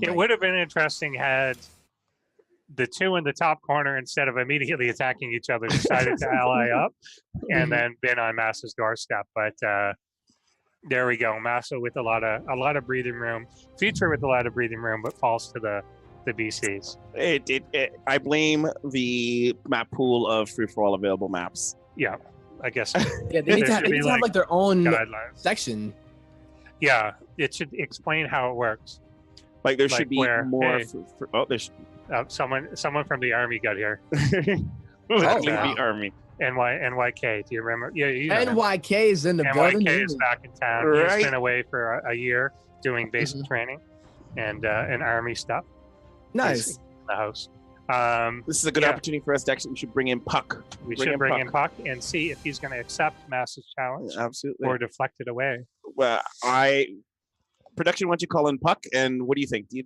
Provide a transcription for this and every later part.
It would have been interesting had the two in the top corner, instead of immediately attacking each other, decided to ally up and then been on MaSa's doorstep. But there we go. MaSa with a lot of breathing room. Future with a lot of breathing room, but falls to the BCs. I blame the map pool of free-for-all available maps. Yeah, I guess. Yeah, they need to have like their own guidelines. section. Yeah, it should explain how it works. Like there should be more. Hey, There's someone from the army got here. the army. NYK, do you remember? Yeah, you know NYK is in the building. NYK is back in town. Right. He's been away for a year doing basic training and army stuff. Nice. He's in the house. This is a good opportunity for us to actually. We should bring in Puck. We should bring in Puck and see if he's going to accept MaSa's challenge. Absolutely. Or deflect it away. Well, production wants you call in Puck, and what do you think? Do you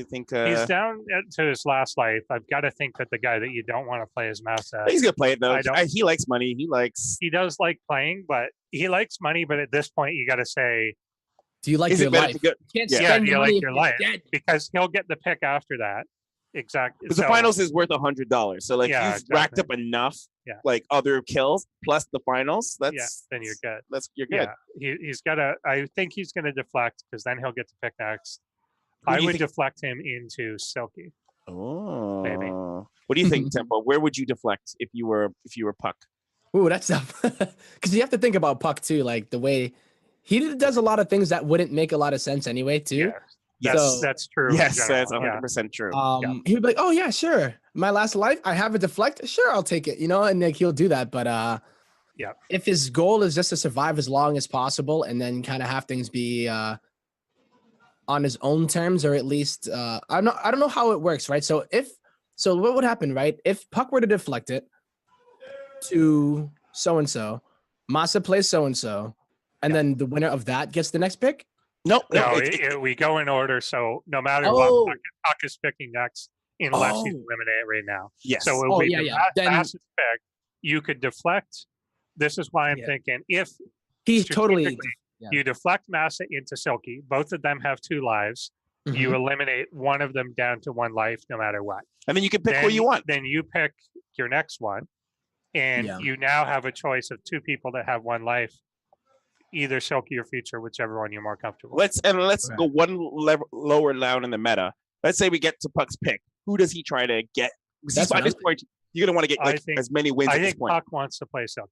think he's down to his last life? I've got to think that the guy that you don't want to play is MaSa. He's gonna play it though. He likes money. He does like playing, but he likes money. But at this point, you got to say, do you like your life? Do you like your life? Because he'll get the pick after that. Exactly. Because the finals is worth $100. So like you've racked up enough like other kills plus the finals. Then you're good. You're good. Yeah. He's gotta. I think he's gonna deflect because then he'll get to pick next. I would deflect him into Silky. Oh, maybe. What do you think, Tempo? Where would you deflect if you were Puck? Ooh, that's tough. Because you have to think about Puck too, like the way he does a lot of things that wouldn't make a lot of sense anyway, too. Yes, so, that's true. Yes, that's 100% true. He would be like, "Oh yeah, sure. My last life, I have a deflect. Sure, I'll take it." You know, and like he'll do that. But if his goal is just to survive as long as possible and then kind of have things be on his own terms, or at least I don't know how it works, right? So what would happen, right? If Puck were to deflect it to so and so, MaSa plays so and so, and then the winner of that gets the next pick. No, we go in order. So no matter what, Puck is picking next, unless he's eliminated right now. Yes. So it would be the fastest pick. You could deflect. This is why I'm thinking if he's totally. You deflect MaSa into Silky. Both of them have 2 lives. You eliminate one of them down to 1 life, no matter what. And then you can pick who you want. Then you pick your next one, and you now have a choice of 2 people that have 1 life, either Silky or Future, whichever one you're more comfortable. Let's go one lower down in the meta. Let's say we get to Puck's pick. Who does he try to get? By this point, you're gonna want to get as many wins. I at this think point. Puck wants to play Silky.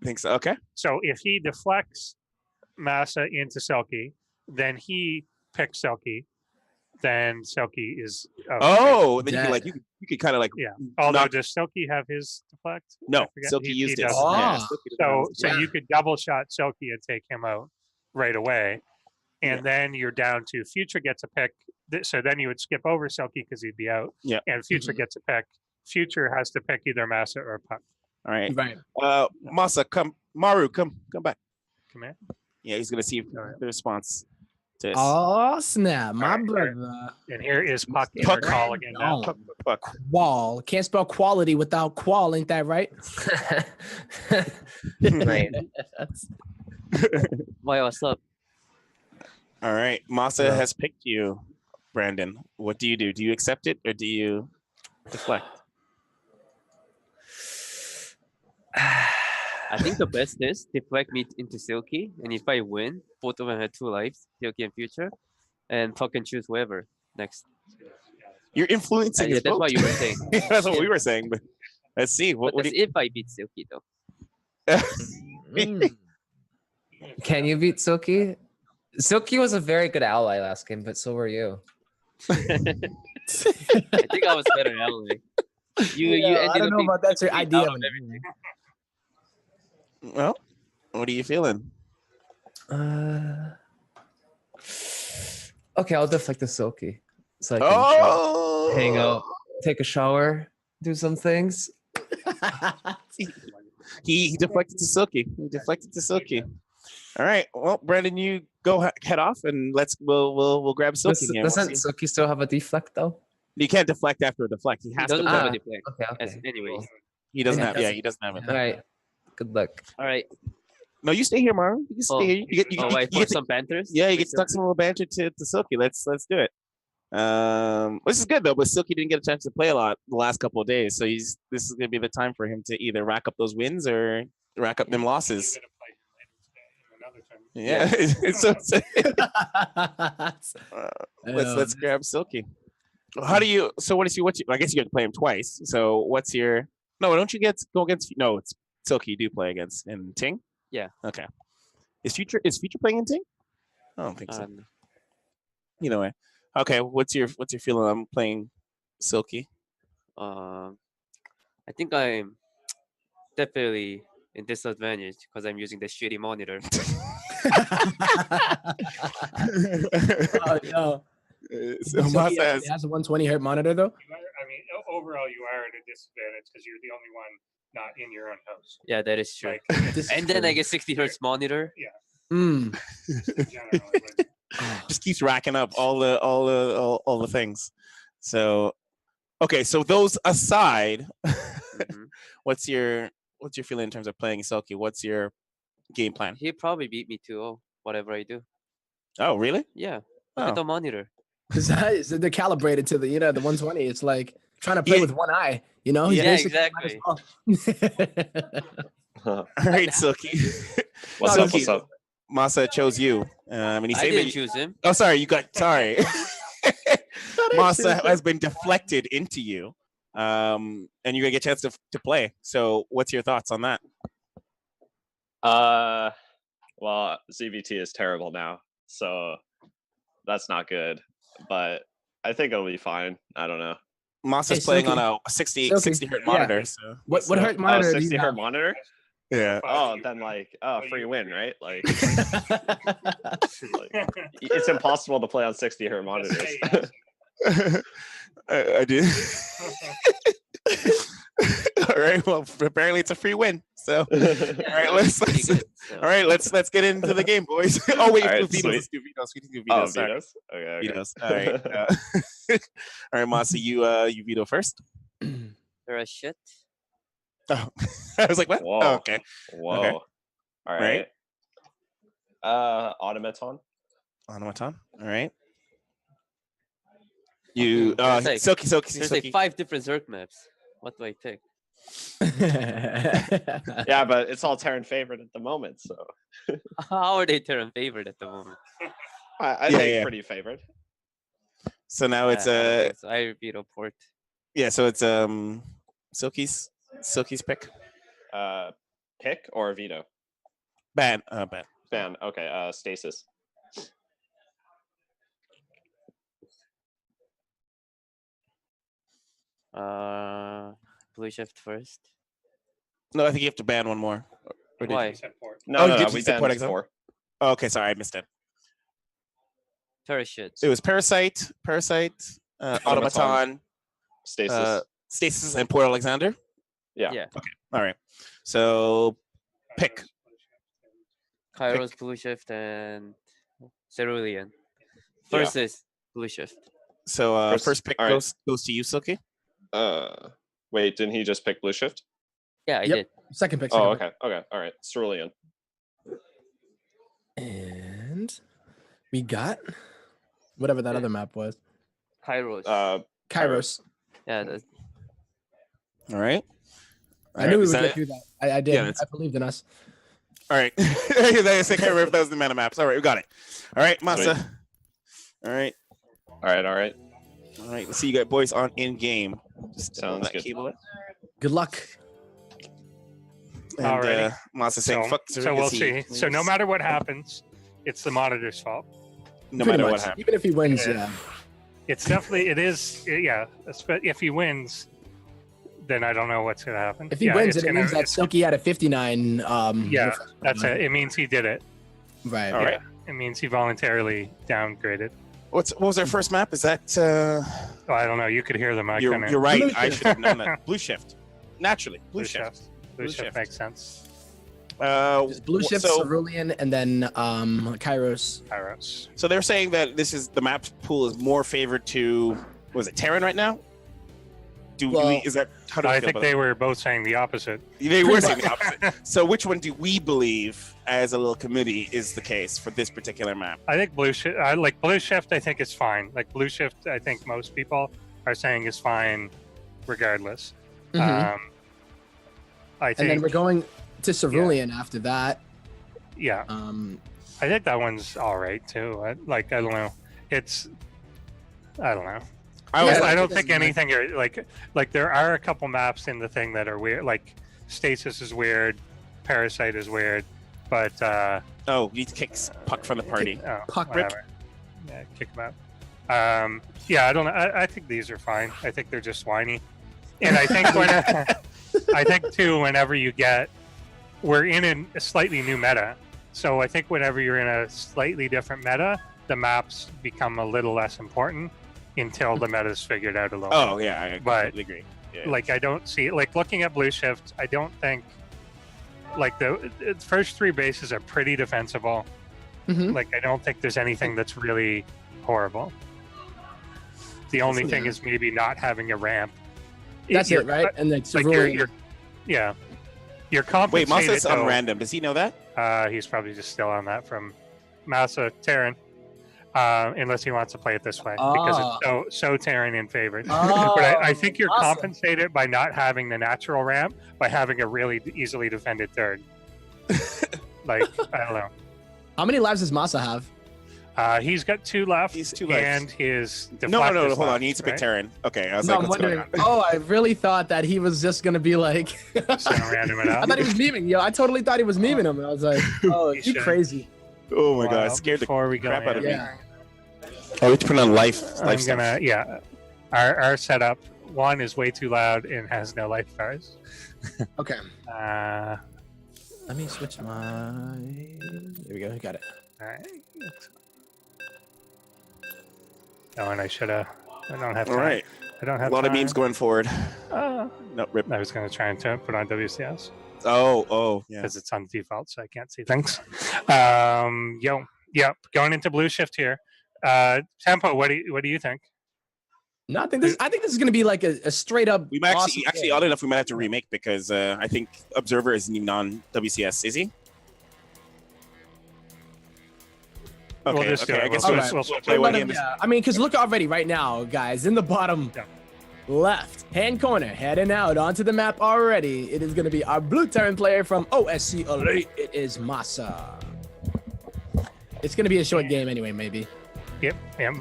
I think so. Okay. So if he deflects MaSa into Silky, then he picks Silky. Then Silky is. Then you could kind of like. Yeah. Although does Silky have his deflect? No, Silky used it. So you could double shot Silky and take him out right away, and then you're down to Future gets a pick. So then you would skip over Silky because he'd be out. Yeah. And Future gets a pick. Future has to pick either MaSa or Puck. All right. Right. MaSa, come. Maru, come back. Come here. Yeah, he's gonna see the response to this. Oh snap, my brother! And here is Puck in her call again. Now. Puck. Qual can't spell quality without qual, ain't that right? Right. Why? What's up? All right, MaSa has picked you, Brandon. What do you do? Do you accept it or do you deflect? I think the best is deflect me into Silky, and if I win, both of them have 2 lives, Silky and Future, and Puck can choose whoever next. You're influencing. Yeah, that's what you were saying. That's what we were saying. But let's see. If I beat Silky, though. Can you beat Silky? Silky was a very good ally last game, but so were you. I think I was better ally. You ended I don't know about that's your idea. Well, what are you feeling? Okay, I'll deflect the Silky. So I can hang out, take a shower, do some things. He deflected to Silky. All right. Well, Brandon, you go head off, and we'll grab Silky. Doesn't Silky still have a deflect though? You can't deflect after a deflect. He has to have a deflect. Okay. Anyways, he doesn't have. Yeah, he doesn't have it. All right. Good luck. All right. No, you stay here, Marlon. You can stay here. You get some banters. Yeah, you get stuck some little banter to Silky. Let's do it. This is good though, but Silky didn't get a chance to play a lot the last couple of days, so this is gonna be the time for him to either rack up those wins or rack up them losses. Yeah, let's grab Silky. How do you? So what is you? I guess you get to play him twice. So what's your? No, don't you go against? No, it's Silky. You do play against in Ting. Yeah. Okay. Is Future playing in Ting? I don't think so. Either way. Okay. What's your feeling on playing Silky? I think I'm definitely in disadvantage because I'm using the shitty monitor. Oh no. So MaSa has a 120 hertz monitor though. I mean, overall, you are at a disadvantage because you're the only one not in your own house. Yeah, that is true. And then I get 60 hertz monitor. Yeah. Just keeps racking up all the things. So, okay. So those aside, what's your feeling in terms of playing Silky? What's your game plan? He probably beat me 2-0, whatever I do. Oh, really? Yeah. Look at the monitor. Because they're calibrated to the 120. It's like trying to play with one eye. Yeah, exactly. All right, Silky. What's up? MaSa chose you. And he I didn't choose him. Oh, sorry. Sorry. MaSa has been deflected into you. And you're gonna get a chance to play. So, what's your thoughts on that? Well, ZVT is terrible now, so that's not good. But I think it'll be fine. I don't know. MaSa's playing on a 60 hertz monitor. So. What hertz monitor? 60 hertz monitor? Yeah. Oh, then free win, right? Like, it's impossible to play on 60 hertz monitors. I do. All right. Well, apparently it's a free win. So, all right, let's get into the game, boys. Oh wait, right, let's do vetoes. We can do vetoes. Oh, vetoes. Okay. Vetoes. All right. All right, MaSa, you veto first. They're a shit. Oh, I was like, what? Whoa. Oh, okay. Whoa. Okay. All right. Automaton. All right. You There's Silky. There's like 5 different Zerg maps. What do I pick? Yeah, but it's all Terran favorite at the moment. So how are they Terran favorite at the moment? I think pretty favored. So now it's I veto port. Yeah, so it's Silky's pick. Pick or veto? Ban. Ban. Okay. Stasis. Blue shift first. No, I think you have to ban one more. Why? No, we banned 4. Oh, okay, sorry, I missed it. Parachutes. It was Parasite, Automaton, Stasis, and Port Alexander. Yeah. Okay. All right. So pick. Kairos, blue shift, and Cerulean. First is blue shift. So first pick goes to you, Silky. Wait, didn't he just pick blue shift? Yeah, I did. Second pick. Okay. All right. Cerulean. And we got whatever that other map was. Kairos. Kairos. Yeah. All right. I knew we would get through that. I did. Yeah, I believed in us. All right. I can't remember if that was the mana maps. All right, we got it. All right, MaSa. All right. We'll see you guys boys on in game. Sounds good. Good luck. And MaSa saying fuck. So we'll see. So no matter what happens, it's the monitor's fault. No matter what happens. Even if he wins, It's definitely if he wins, then I don't know what's gonna happen. If he wins, it means that Silky had a 59. That's it. It means he did it. Right. All right. It means he voluntarily downgraded. What was our first map? Is that? Oh, I don't know. You could hear them. You're right. I should have known that. Blue shift. Naturally, blue shift. Blue shift makes sense. Blue shift, Cerulean, and then Kairos. So they're saying that the map pool is more favored to, was it Terran right now? Is that how do I we feel think about they that? were both saying the opposite. They were saying the opposite. So which one do we believe as a little committee is the case for this particular map? I think Blue Shift. I like Blue Shift. I think it's fine. Like Blue Shift, I think most people are saying is fine, regardless. Mhm. I think. And then we're going to Cerulean after that. Yeah. I think that one's all right too. I don't know. I don't know. I don't think anything are like there are a couple maps in the thing that are weird. Like Stasis is weird, Parasite is weird, but he kicks Puck from the party. Puck rip. whatever. Yeah, kick him out. Yeah, I don't know. I think these are fine. I think they're just whiny, and I think I think too whenever we're in a slightly new meta, so I think whenever you're in a slightly different meta, the maps become a little less important until the meta's figured out a little. Oh yeah, I completely agree. Yeah. Like I don't see like looking at Blue Shift, I don't think like the first 3 bases are pretty defensible. Mhm. Like I don't think there's anything that's really horrible. The only thing is maybe not having a ramp. That's it, right? And then Like Cerulean. you're compensated. Wait, MaSa's on though. random. Does he know that? He's probably just still on that from MaSa Terran. Unless he wants to play it this way because it's so Terran in favor. But I think you're awesome. compensated by not having the natural ramp by having a really easily defended third. Like I don't know. How many lives does MaSa have? He's got 2 left. He's 2 left. And his No, deflect is hold on. left, He needs to pick right? Terran. Okay, I was No, like, I'm what's going wondering. on? Oh, I really thought that he was just gonna be like. Just gonna random it I out. thought he was memeing. Yo, I totally thought he was memeing him. And I was like, oh, He you should. crazy. Oh my Wow, god, scared the before we go crap out of me. Yeah. Oh, we have to put on life I'm stuff. gonna our setup 1 is way too loud and has no life bars. Okay. All Let me switch my. There we go. Got it. right. Oh, and I don't have All time. right, I don't a have lot of time. memes going forward. Oh. No, rip. I was going to try and put on WCS Oh, yeah. because it's on default, so I can't see things. Going into Blue Shift here. Tempo, what do you think? No, I think this is gonna be like a straight up. We might awesome actually, game. odd enough, we might have to remake because I think Observer isn't even on WCS, is he? Okay, We'll just do okay. it. I guess We'll we'll, switch- we'll we'll play switch. one Let game. him- yeah, I mean, because look already right now, guys, in the bottom Yeah. left hand corner, heading out onto the map already. It is going to be our blue Terran player from OSC Elite. It is MaSa. It's going to be a short game anyway, maybe. Yep,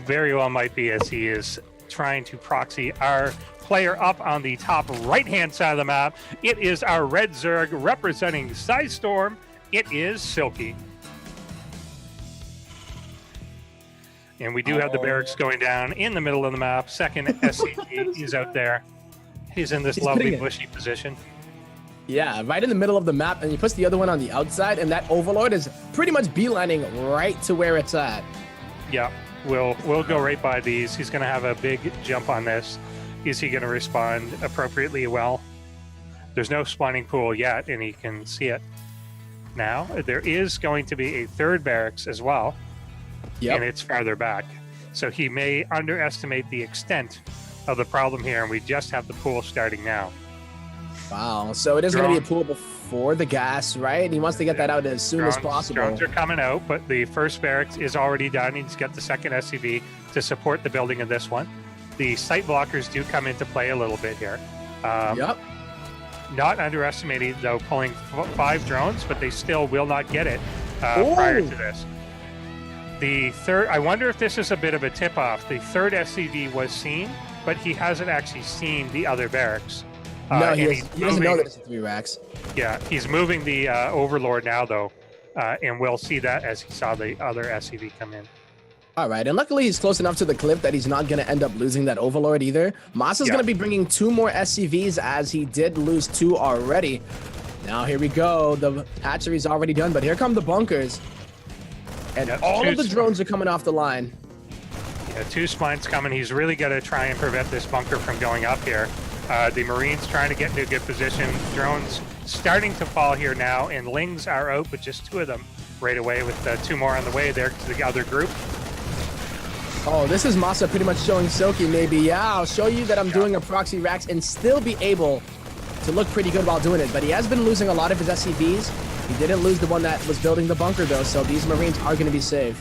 very well might be as he is trying to proxy our player up on the top right-hand side of the map. It is our Red Zerg representing Storm. It is Silky. And we do have the barracks going down in the middle of the map. Second SCG is out there. He's in this He's lovely putting it- bushy position. Yeah, right in the middle of the map, and he puts the other one on the outside, and that Overlord is pretty much beelining right to where it's at. Yeah, we'll go right by these. He's going to have a big jump on this. Is he going to respond appropriately well? There's no spawning pool yet, and he can see it now. There is going to be a third barracks as well, and it's farther back. So he may underestimate the extent of the problem here, and we just have the pool starting now. Wow. So it is going to be a pool before the gas, right? He wants to get that out as soon as possible. Drones are coming out, but the first barracks is already done. He's got the second SCV to support the building of this one. The site blockers do come into play a little bit here. Yep. Not underestimating, though, pulling 5 drones, but they still will not get it prior to this. The third, I wonder if this is a bit of a tip-off. The third SCV was seen, but he hasn't actually seen the other barracks. No, he and doesn't know that it's 3 racks. Yeah, he's moving the Overlord now, though, and we'll see that as he saw the other SCV come in. All right, and luckily he's close enough to the cliff that he's not going to end up losing that Overlord either. MaSa's going to be bringing 2 more SCVs as he did lose 2 already. Now here we go. The hatchery's already done, but here come the bunkers. And all of the drones are coming off the line. Yeah, 2 spines coming. He's really got to try and prevent this bunker from going up here. The Marines trying to get into a good position. Drones starting to fall here now, and Lings are out, but just 2 of them right away with 2 more on the way there to the other group. Oh, this is MaSa pretty much showing Silky maybe. Yeah, I'll show you that I'm doing a proxy Rax and still be able to look pretty good while doing it. But he has been losing a lot of his SCVs. He didn't lose the one that was building the bunker, though, so these Marines are going to be safe.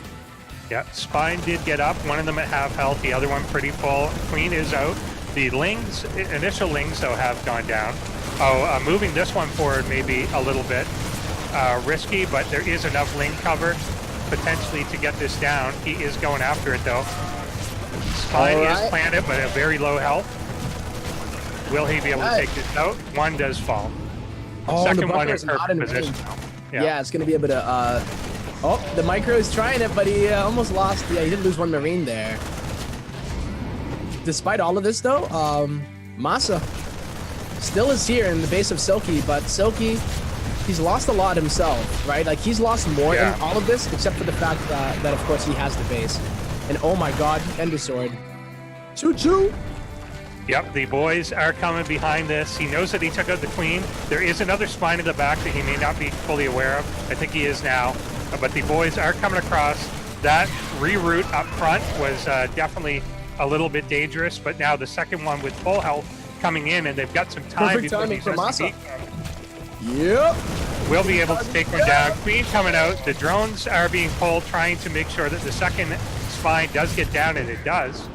Yeah, Spine did get up. One of them at half health, the other one pretty full. Queen is out. The Lings, initial Lings, though, have gone down. Moving this one forward may be a little bit risky, but there is enough Ling cover potentially to get this down. He is going after it, though. Spine is planted, but at very low health. Will he be able to take this out? One does fall. Second one is perfect position. Yeah, it's going to be able to... oh, the Micro is trying it, but he almost lost. Yeah, he did lose one Marine there. Despite all of this, though, MaSa still is here in the base of Silky, but Silky, he's lost a lot himself, right? Like, he's lost more in all of this, except for the fact that of course, he has the base. And oh my god, Ender Sword. Choo-choo! Yep, the boys are coming behind this. He knows that he took out the Queen. There is another Spine in the back that he may not be fully aware of. I think he is now. But the boys are coming across. That reroute up front was definitely a little bit dangerous, but now the second one with full health coming in, and they've got some time. Perfect timing for MaSa. Yep. We'll be able to take one down. Queen coming out. The drones are being pulled, trying to make sure that the second Spine does get down, and it does.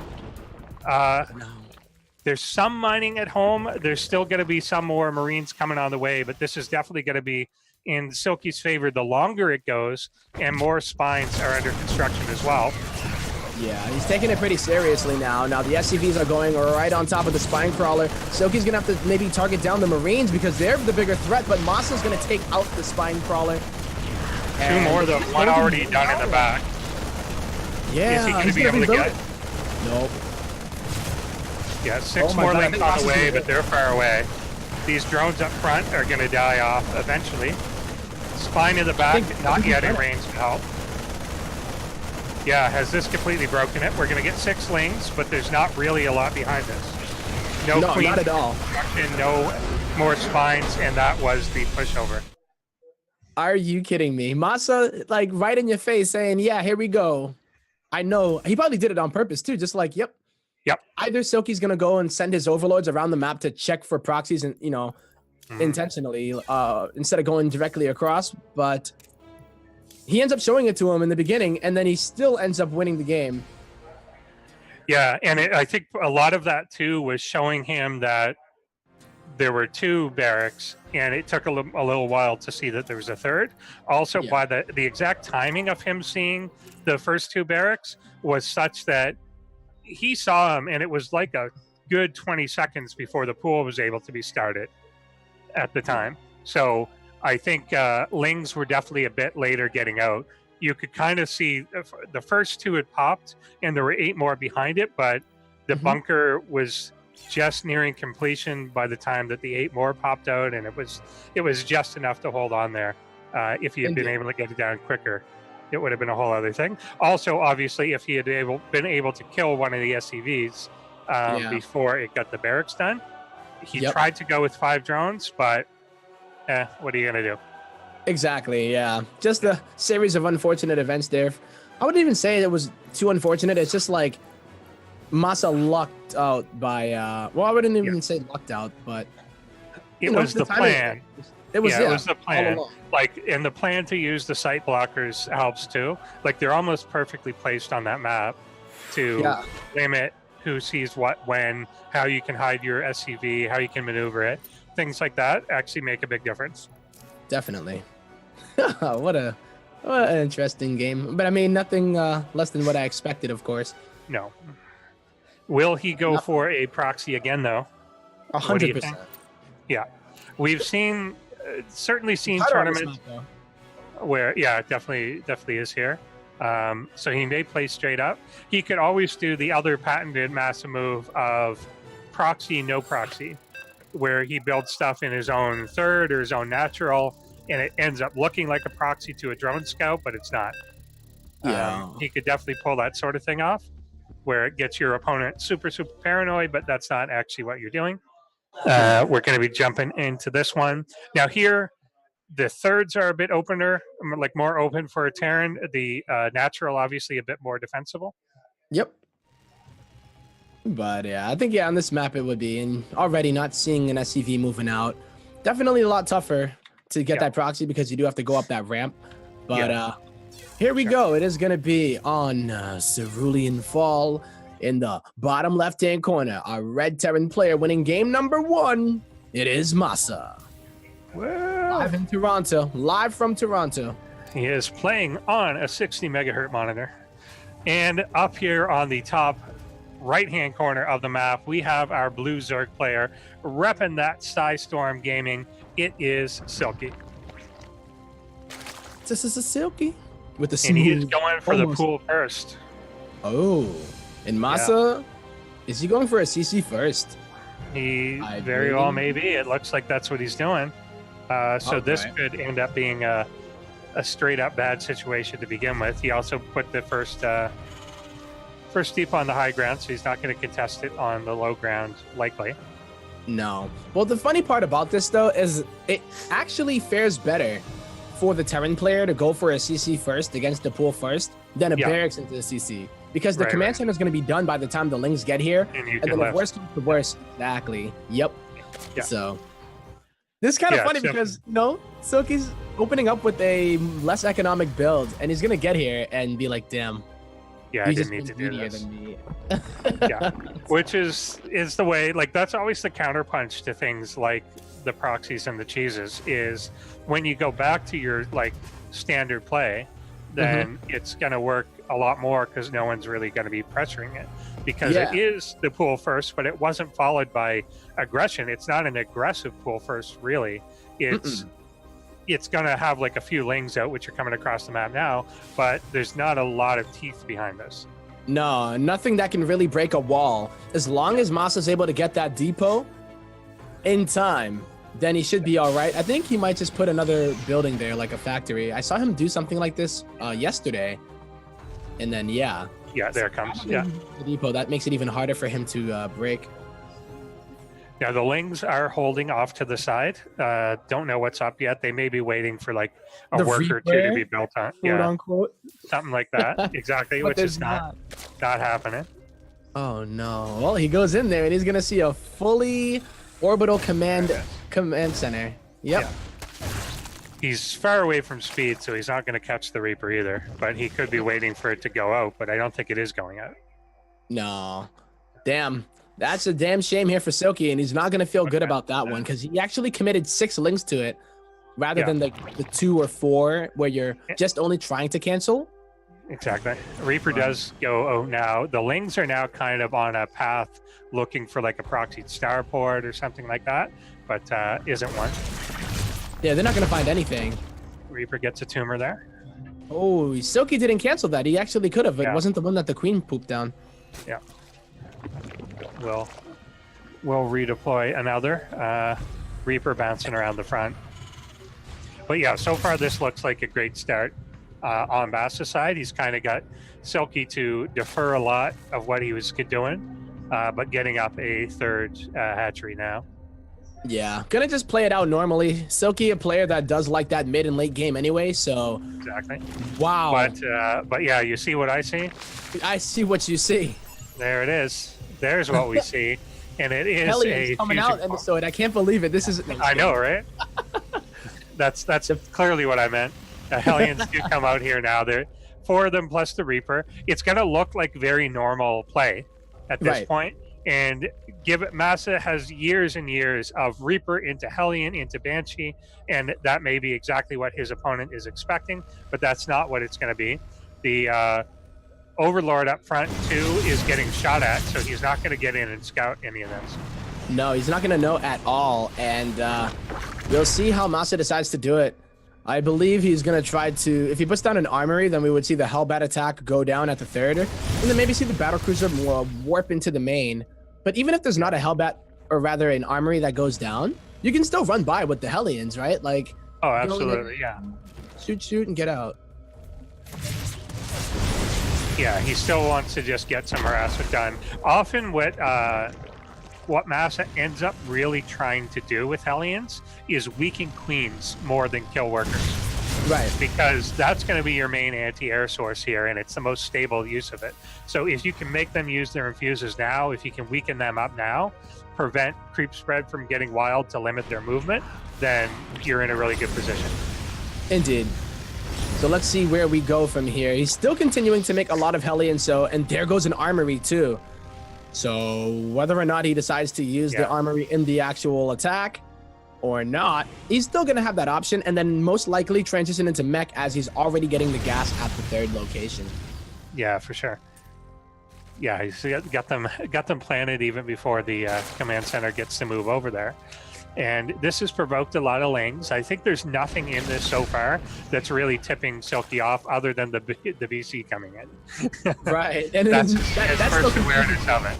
There's some mining at home. There's still going to be some more Marines coming on the way, but this is definitely going to be in Silky's favor the longer it goes, and more Spines are under construction as well. Yeah, he's taking it pretty seriously now. Now the SCVs are going right on top of the Spine Crawler. Silky's going to have to maybe target down the Marines because they're the bigger threat, but MaSa's going to take out the Spine Crawler. Two more, though. One already done in the back. Yeah. Is he going to be able to get? Nope. Yeah, six more Lings on the way, but they're far away. These drones up front are going to die off eventually. Spine in the back, not yet in range to help. Yeah, has this completely broken it? We're going to get 6 Lings, but there's not really a lot behind this. No Queen, not at all. No more Spines, and that was the pushover. Are you kidding me? MaSa, like, right in your face saying, yeah, here we go. I know. He probably did it on purpose, too. Just like, yep. Either Silky's going to go and send his overlords around the map to check for proxies and, you know, intentionally, instead of going directly across, but... he ends up showing it to him in the beginning, and then he still ends up winning the game. Yeah, and I think a lot of that, too, was showing him that there were 2 barracks, and it took a little while to see that there was a third. Also, by the exact timing of him seeing the first 2 barracks was such that he saw him, and it was like a good 20 seconds before the pool was able to be started at the time. So... I think Lings were definitely a bit later getting out. You could kind of see the first 2 had popped, and there were 8 more behind it, but the bunker was just nearing completion by the time that the 8 more popped out, and it was just enough to hold on there. If he had been able to get it down quicker, it would have been a whole other thing. Also, obviously, if he had been able to kill one of the SCVs before it got the barracks done, he tried to go with 5 drones, but what are you gonna do? Exactly, yeah. Just a series of unfortunate events there. I wouldn't even say it was too unfortunate. It's just like MaSa lucked out by well, I wouldn't even say lucked out, but it was the plan. It was it was the plan. Like, and the plan to use the site blockers helps too. Like, they're almost perfectly placed on that map to limit who sees what when, how you can hide your SCV, how you can maneuver it. Things like that actually make a big difference. Definitely. What an interesting game. But I mean, nothing less than what I expected, of course. No. Will he go for a proxy again, though? 100%. Yeah. We've seen, certainly seen tournaments where, definitely is here. So he may play straight up. He could always do the other patented MaSa move of proxy, no proxy, where he builds stuff in his own third or his own natural, and it ends up looking like a proxy to a drone scout, but it's not. He could definitely pull that sort of thing off, where it gets your opponent super paranoid, but that's not actually what you're doing. We're going to be jumping into this one. Now here, the thirds are a bit opener, like more open for a Terran. The natural, obviously, a bit more defensible. Yep. But yeah, I think on this map it would be, and already not seeing an SCV moving out, definitely a lot tougher to get that proxy because you do have to go up that ramp. But here we go. It is gonna be on Cerulean Fall in the bottom left-hand corner. Our red Terran player winning game number 1. It is MaSa. Live in Toronto, live from Toronto. He is playing on a 60 megahertz monitor. And up here on the top right-hand corner of the map, we have our blue Zerg player repping that Storm Gaming. It is Silky. This is a Silky with the smooth. And he is going for the pool first. Oh, and MaSa, is he going for a CC first? He very well may be. It looks like that's what he's doing. This could end up being a straight-up bad situation to begin with. He also put the first deep on the high ground, so he's not going to contest it on the low ground, likely. No. Well, the funny part about this, though, is it actually fares better for the Terran player to go for a CC first against the pool first than a barracks into the CC. Because the command center is going to be done by the time the Lings get here. And then the worst comes to worst. Exactly. Yep. Yeah. So this is kind of funny because, Silky's opening up with a less economic build, and he's going to get here and be like, damn. Yeah, I didn't need to do this. Which is the way, like, that's always the counterpunch to things like the proxies and the cheeses, is when you go back to your, like, standard play, then it's going to work a lot more because no one's really going to be pressuring it. Because it is the pool first, but it wasn't followed by aggression. It's not an aggressive pool first, really. It's going to have like a few Lings out, which are coming across the map now, but there's not a lot of teeth behind this. No, nothing that can really break a wall. As long as MaSa's able to get that depot in time, then he should be all right. I think he might just put another building there, like a factory. I saw him do something like this yesterday. And then, yeah, there it comes. The depot, that makes it even harder for him to break. Now, the Lings are holding off to the side. Don't know what's up yet. They may be waiting for like a work or two to be built on. Quote unquote. Something like that. Exactly, which is not happening. Oh, no. Well, he goes in there and he's going to see a fully orbital command center. Yep. Yeah. He's far away from speed, so he's not going to catch the Reaper either. But he could be waiting for it to go out, but I don't think it is going out. No. Damn. That's a damn shame here for Silky, and he's not going to feel good about that one because he actually committed 6 Lings to it rather than the 2 or 4 where you're just only trying to cancel. Exactly. Reaper does go out now. The Lings are now kind of on a path looking for like a proxied starport or something like that, but isn't one. Yeah, they're not going to find anything. Reaper gets a tumor there. Oh, Silky didn't cancel that. He actually could have. It wasn't the one that the Queen pooped down. Yeah. We'll redeploy another. Reaper bouncing around the front. But yeah, so far this looks like a great start on MaSa's side. He's kind of got Silky to defer a lot of what he was doing, but getting up a third hatchery now. Yeah, gonna just play it out normally. Silky, a player that does like that mid and late game anyway, so. Exactly. Wow. But yeah, you see what I see? I see what you see. There it is. There's what we see. And it is Hellions coming out episode. I can't believe it. This is. I know, right? That's clearly what I meant. Hellions do come out here now. There, 4 of them plus the Reaper. It's going to look like very normal play at this point. And MaSa has years and years of Reaper into Hellion into Banshee, and that may be exactly what his opponent is expecting, but that's not what it's going to be. The Overlord up front too is getting shot at, so he's not going to get in and scout any of this. No, he's not going to know at all, and we'll see how MaSa decides to do it. I believe he's going to try to, if he puts down an armory, then we would see the Hellbat attack go down at the 3rd, and then maybe see the battlecruiser warp into the main. But even if there's not a Hellbat, or rather an armory that goes down, you can still run by with the Hellions, right? Like, oh, absolutely, yeah. Shoot, and get out. Yeah, he still wants to just get some harassment done. Often what MaSa ends up really trying to do with Hellions is weaken Queens more than kill workers. Right. Because that's going to be your main anti-air source here, and it's the most stable use of it. So if you can make them use their infuses now, if you can weaken them up now, prevent creep spread from getting wild to limit their movement, then you're in a really good position. Indeed. So let's see where we go from here. He's still continuing to make a lot of Hellions, and there goes an armory too. So whether or not he decides to use the armory in the actual attack or not, he's still going to have that option, and then most likely transition into mech as he's already getting the gas at the third location. Yeah, for sure. Yeah, he's got them planted even before the command center gets to move over there. And this has provoked a lot of lings. I think there's nothing in this so far that's really tipping Silky off other than the VC coming in. Right. And that's his first awareness of it.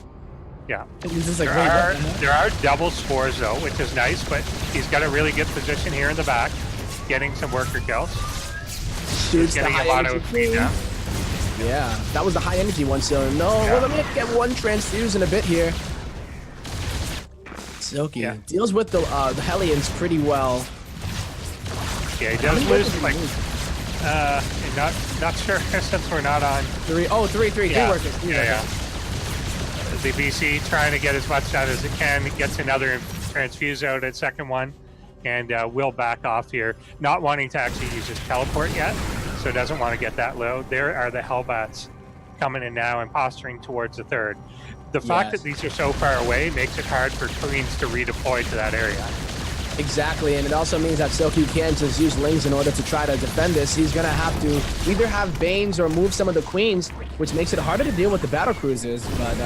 Yeah. There are double spores though, which is nice, but he's got a really good position here in the back, getting some worker kills. Shoots getting a lot of speed now. Yeah, that was the high energy one, so well, let me get one transfuse in a bit here. Silky deals with the Hellions pretty well. Yeah, he does lose like not sure since we're not on three workers. Three workers. The BC trying to get as much out as it can. It gets another transfuse out at second one, and will back off here, not wanting to actually use his teleport yet, so doesn't want to get that low. There are the Hellbats coming in now and posturing towards the third. The fact that these are so far away makes it hard for Queens to redeploy to that area. Exactly, and it also means that Silky can't just use Lings in order to try to defend this. He's going to have to either have Banes or move some of the Queens, which makes it harder to deal with the battle cruisers, but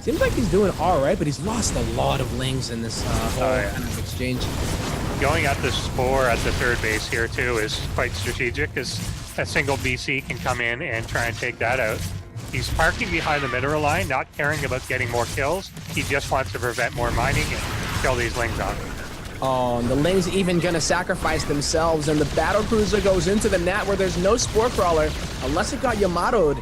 seems like he's doing all right, but he's lost a lot of Lings in this whole kind of exchange. Going at the spore at the third base here too is quite strategic, as a single BC can come in and try and take that out. He's parking behind the mineral line, not caring about getting more kills. He just wants to prevent more mining and kill these Lings off. Oh, and the Lings even gonna sacrifice themselves, and the battle cruiser goes into the net where there's no spore crawler unless it got Yamato'd.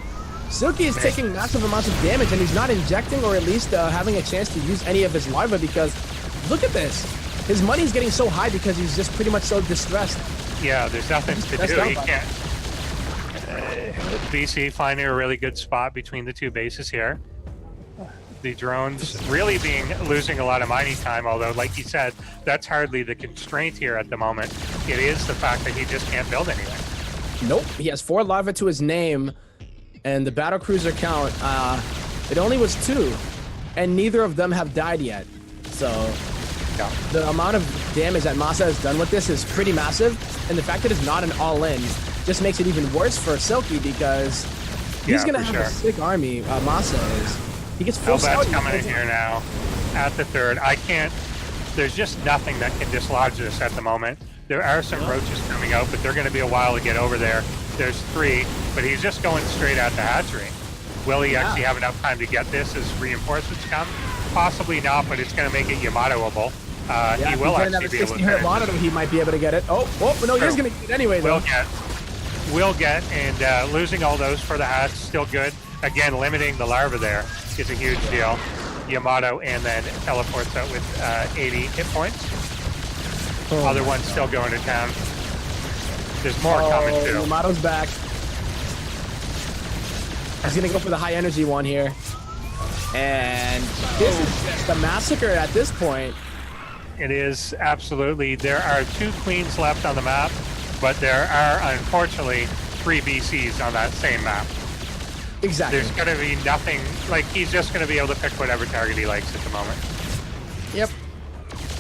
Silky is taking massive amounts of damage, and he's not injecting or at least having a chance to use any of his larvae, because look at this. His money's getting so high because he's just pretty much so distressed. Yeah, there's nothing to do. He can't. BC finding a really good spot between the two bases here. The drones really losing a lot of mining time, although like you said, that's hardly the constraint here at the moment. It is the fact that he just can't build anything. Nope, he has 4 larvae to his name, and the battle cruiser count, it only was 2, and neither of them have died yet. So the amount of damage that MaSa has done with this is pretty massive, and the fact that it's not an all-in just makes it even worse for Silky, because he's gonna have a sick army. MaSa is. He gets full Hellbat's coming in here now at the third. There's just nothing that can dislodge this at the moment. There are some roaches coming out, but they're going to be a while to get over there. There's 3, but he's just going straight at the hatchery. Will he actually have enough time to get this as reinforcements come? Possibly not, but it's going to make it Yamato-able. He will actually be able to get it. He might be able to get it. Oh, no, he's going to get it anyway, though. Will get, and losing all those for the hatch, still good. Again, limiting the larva there is a huge deal. Yamato, and then teleports out with 80 hit points. Other one's still going to town. There's more coming too. Yamato's back. He's gonna go for the high energy one here. And this is just a massacre at this point. It is, absolutely. There are 2 queens left on the map, but there are unfortunately 3 BCs on that same map. Exactly. There's going to be nothing, like he's just going to be able to pick whatever target he likes at the moment. Yep.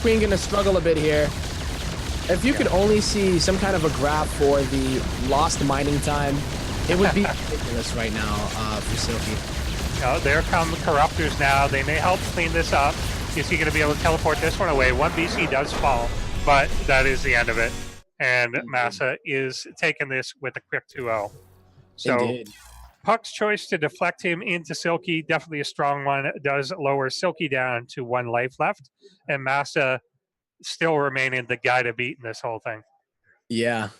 Queen going to struggle a bit here. If you could only see some kind of a graph for the lost mining time, it would be ridiculous right now for Silky. There come Corruptors now. They may help clean this up. Is he going to be able to teleport this one away? 1 BC does fall, but that is the end of it. And MaSa is taking this with a quick 2-0. So Indeed. Puck's choice to deflect him into Silky, definitely a strong one. Does lower Silky down to 1 life left, and MaSa still remaining the guy to beat in this whole thing. Yeah.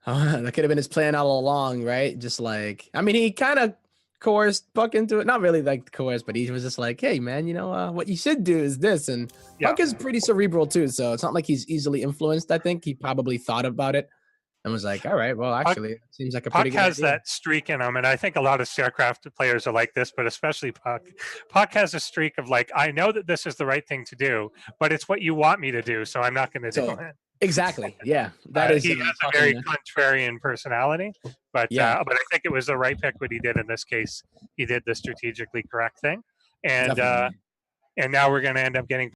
That could have been his plan all along, right? Just like, I mean, he kind of coerced Puck into it. Not really like coerced, but he was just like, hey, man, you know, what you should do is this. And Puck is pretty cerebral too, so it's not like he's easily influenced. I think he probably thought about it and was like, all right, well, actually, it seems like a Puck pretty good has idea. that streak in him, and I think a lot of StarCraft players are like this, but especially Puck. Puck has a streak of like, I know that this is the right thing to do, but it's what you want me to do, so I'm not going to do So, it. Exactly. Yeah, that is. He has a very contrarian personality, but I think it was the right pick what he did in this case. He did the strategically correct thing, and Definitely. and now we're going to end up getting